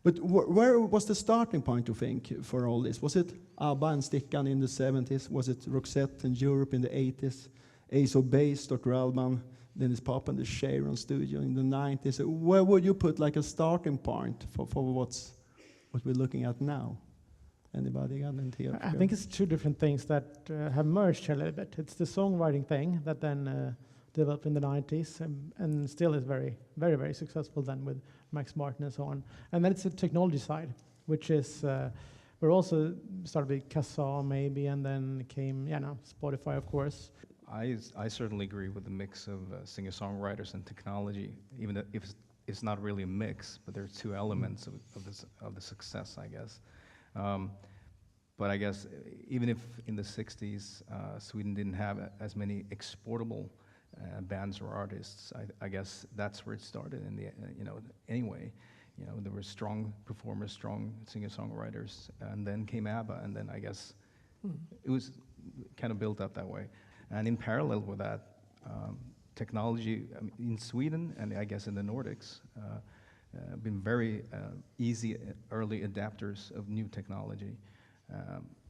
But where was the starting point, you think, for all this? Was it ABBA and Stickan in the 70s? Was it Roxette in Europe in the 80s? Ace of Base, Dr. Alban, Dennis Pop and the Sharon Studio in the 90s? Where would you put like a starting point for what we're looking at now? Anybody got an idea? I think it's two different things that have merged a little bit. It's the songwriting thing that then developed in the 90s and still is very, very, very successful then with Max Martin and so on. And then it's the technology side, which is, we're also started with Kazaa maybe, and then came, Spotify, of course. I certainly agree with the mix of singer-songwriters and technology, even if it's not really a mix, but there are two elements of the success, I guess. But I guess even if in the 60s Sweden didn't have as many exportable bands or artists, I guess that's where it started. In the anyway, there were strong performers, strong singer-songwriters, and then came ABBA, and then I guess it was kind of built up that way. And in parallel with that, technology in Sweden and I guess in the Nordics been very easy early adapters of new technology.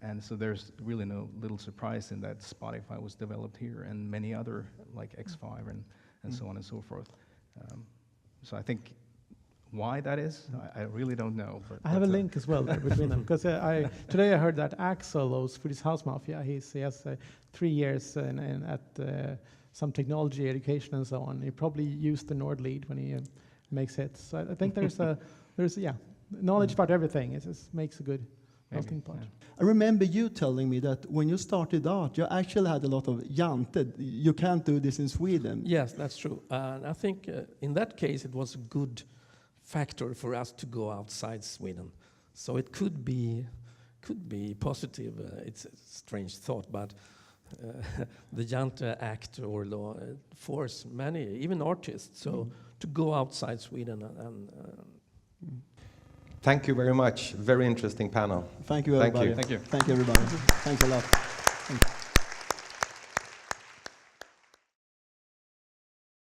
And so there's really no little surprise in that Spotify was developed here and many other like X5 and so on and so forth. So I think why that is, I really don't know. But I have a link as well there between them, because today I heard that Axl, Swedish House Mafia, he has 3 years at some technology education and so on. He probably used the Nordlead when he makes hits. So I think there's knowledge about everything. It just makes a good melting pot. Yeah. I remember you telling me that when you started out, you actually had a lot of jante. You can't do this in Sweden. Yes, that's true. And I think in that case it was a good factor for us to go outside Sweden. So it could be positive. It's a strange thought, but the Jante Act or law force many, even artists, to go outside Sweden and Thank you very much. Very interesting panel. Thank you, everybody. Thank you. Thank you, everybody. Thanks a lot.